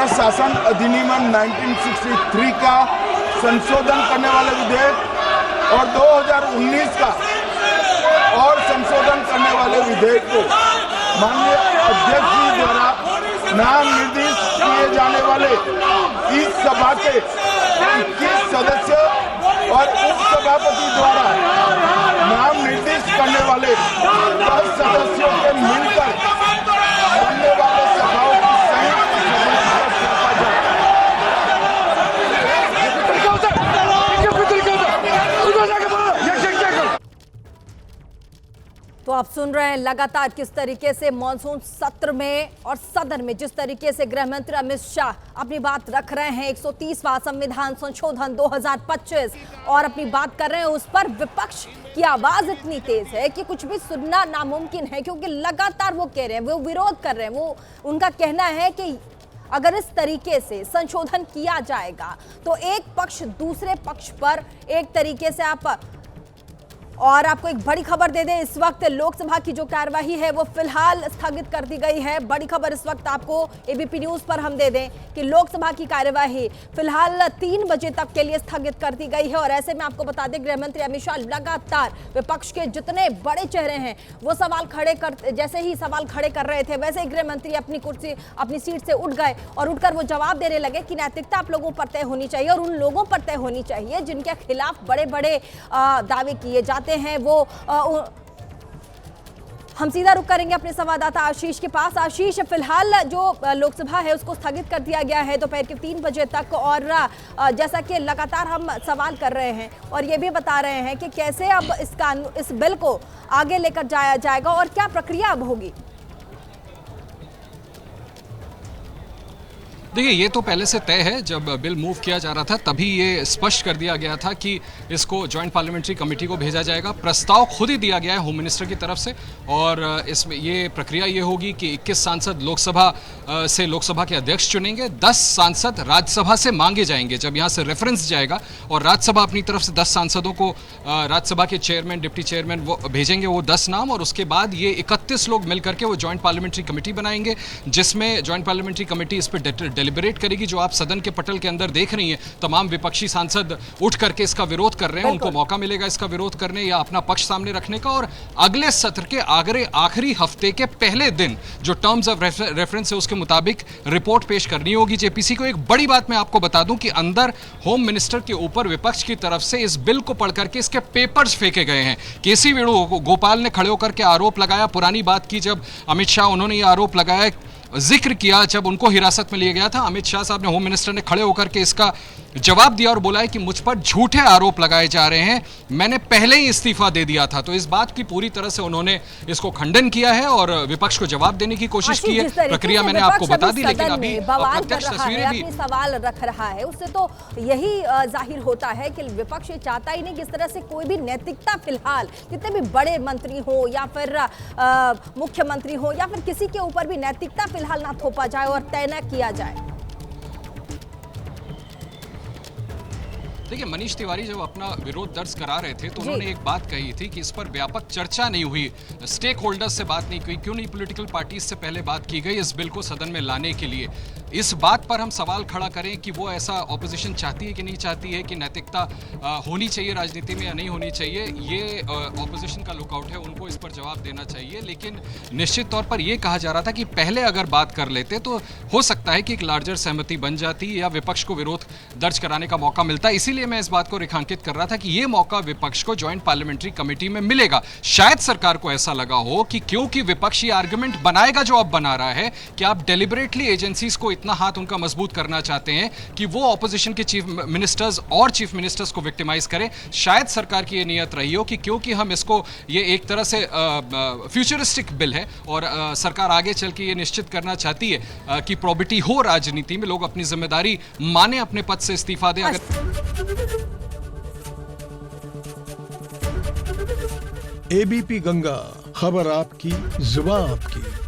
शासन अधिनियम 1963 का संशोधन करने वाले विधेयक और 2019 का और संशोधन करने वाले विधेयक को माननीय अध्यक्ष जी द्वारा नाम निर्दिष्ट किए जाने वाले इस सभा के 21 सदस्य और उप सभापति द्वारा नाम निर्दिष्ट करने वाले 10 सदस्यों के मिलकर बनने वाले सभाओं की संयुक्त सभा पर तो आप सुन रहे हैं लगातार किस तरीके से मॉनसून सत्र में और सदन में जिस तरीके से गृह मंत्री अमित शाह अपनी बात रख रहे हैं 130वां संविधान संशोधन 2025 और अपनी बात कर रहे हैं उस पर विपक्ष की आवाज इतनी तेज है कि कुछ भी सुनना नामुमकिन है, क्योंकि लगातार वो कह रहे हैं, वो विरोध कर रहे हैं। वो उनका कहना है कि अगर इस तरीके से संशोधन किया जाएगा तो एक पक्ष दूसरे पक्ष पर एक तरीके से और आपको एक बड़ी खबर दे दें, इस वक्त लोकसभा की जो कार्यवाही है वो फिलहाल स्थगित कर दी गई है। बड़ी खबर इस वक्त आपको एबीपी न्यूज पर हम दे दें कि लोकसभा की कार्यवाही फिलहाल 3 बजे तक के लिए स्थगित कर दी गई है। और ऐसे में आपको बता दें, गृह मंत्री अमित शाह लगातार विपक्ष के जितने बड़े चेहरे हैं वो जैसे ही सवाल खड़े कर रहे थे वैसे ही गृह मंत्री अपनी सीट से उठ गए और उठकर वो जवाब देने लगे कि नैतिकता आप लोगों पर तय होनी चाहिए और उन लोगों पर तय होनी चाहिए जिनके खिलाफ बड़े बड़े दावे किए जाते हैं। वो हम सीधा रुक करेंगे अपने संवाददाता आशीष के पास। आशीष, फिलहाल जो लोकसभा है उसको स्थगित कर दिया गया है दोपहर के 3 बजे तक और जैसा कि लगातार हम सवाल कर रहे हैं और ये भी बता रहे हैं कि कैसे अब इस बिल को आगे लेकर जाया जाएगा और क्या प्रक्रिया अब होगी। देखिए, ये तो पहले से तय है। जब बिल मूव किया जा रहा था तभी ये स्पष्ट कर दिया गया था कि इसको जॉइंट पार्लियामेंट्री कमेटी को भेजा जाएगा। प्रस्ताव खुद ही दिया गया है होम मिनिस्टर की तरफ से और इसमें ये प्रक्रिया ये होगी कि 21 सांसद लोकसभा के अध्यक्ष चुनेंगे, 10 सांसद राज्यसभा से मांगे जाएंगे। जब यहाँ से रेफरेंस जाएगा और राज्यसभा अपनी तरफ से 10 सांसदों को राज्यसभा के चेयरमैन, डिप्टी चेयरमैन वो भेजेंगे, वो 10 नाम, और उसके बाद ये 31 लोग मिलकर के वो जॉइंट पार्लियामेंट्री कमेटी बनाएंगे, जिसमें जॉइंट पार्लियामेंट्री कमेटी इस पर डिलिबरेट करेगी। जो आप सदन के पटल के अंदर देख रही हैं, तमाम विपक्षी सांसद उठ करके इसका विरोध कर रहे हैं। उनको मौका मिलेगा इसका विरोध करने या अपना पक्ष सामने रखने का। और अगले सत्र के आखिरी हफ्ते के पहले दिन जो टर्म्स ऑफ रेफरेंस है उसके मुताबिक रिपोर्ट पेश करनी होगी जेपीसी को। एक बड़ी बात मैं आपको बता दूं कि अंदर होम मिनिस्टर के ऊपर विपक्ष की तरफ से इस बिल को पढ़ करके इसके पेपर्स फेंके गए हैं। केसी वेणुगोपाल ने खड़े होकर के आरोप लगाया, पुरानी बात की जब अमित शाह उन्होंने ये आरोप लगाया, जिक्र किया जब उनको हिरासत में लिया गया था, अमित शाह साहब ने, होम मिनिस्टर ने खड़े होकर के इसका जवाब दिया और बोला है कि मुझ पर झूठे आरोप लगाए जा रहे हैं, मैंने पहले ही इस्तीफा दे दिया था। तो इस बात की पूरी तरह से उन्होंने इसको खंडन किया है और विपक्ष को जवाब देने की कोशिश की है। प्रक्रिया मैंने आपको बता दी, लेकिन अभी प्रत्यक्ष तस्वीरें भी सवाल रख रहा है, उससे तो यही जाहिर होता है कि विपक्ष ये चाहता ही नहीं कि इस तरह से कोई भी नैतिकता फिलहाल कितने भी बड़े मंत्री हो या फिर मुख्यमंत्री हो या फिर किसी के ऊपर भी नैतिकता फिलहाल ना थोपा जाए और तय न किया जाए। देखिए, मनीष तिवारी जब अपना विरोध दर्ज करा रहे थे तो उन्होंने एक बात कही थी कि इस पर व्यापक चर्चा नहीं हुई, स्टेक होल्डर्स से बात नहीं हुई। क्यों नहीं पॉलिटिकल पार्टीज से पहले बात की गई इस बिल को सदन में लाने के लिए? इस बात पर हम सवाल खड़ा करें कि वो ऐसा ऑपोजिशन चाहती है कि नहीं चाहती है, कि नैतिकता होनी चाहिए राजनीति में या नहीं होनी चाहिए, ये ऑपोजिशन का लुकआउट है, उनको इस पर जवाब देना चाहिए। लेकिन निश्चित तौर पर यह कहा जा रहा था कि पहले अगर बात कर लेते तो हो सकता है कि एक लार्जर सहमति बन जाती या विपक्ष को विरोध दर्ज कराने का मौका मिलता। इसीलिए मैं इस बात को रेखांकित कर रहा था कि यह मौका विपक्ष को जॉइंट पार्लियामेंट्री कमेटी में मिलेगा। शायद सरकार को ऐसा लगा हो कि क्योंकि विपक्ष ये आर्गुमेंट बनाएगा जो अब बना रहा है कि आप डेलिबरेटली एजेंसीज को इतना हाथ उनका मजबूत करना चाहते हैं कि वो ऑपोजिशन के चीफ मिनिस्टर्स को विक्टिमाइज करें। शायद सरकार की ये नियत रही हो कि क्योंकि हम इसको, ये एक तरह से फ्यूचरिस्टिक बिल है और सरकार आगे चल के ये निश्चित करना चाहती है कि प्रोबिटी हो राजनीति में, लोग अपनी जिम्मेदारी माने, अपने पद से इस्तीफा दें। एबीपी गंगा, खबर आपकी, जुबान आपकी।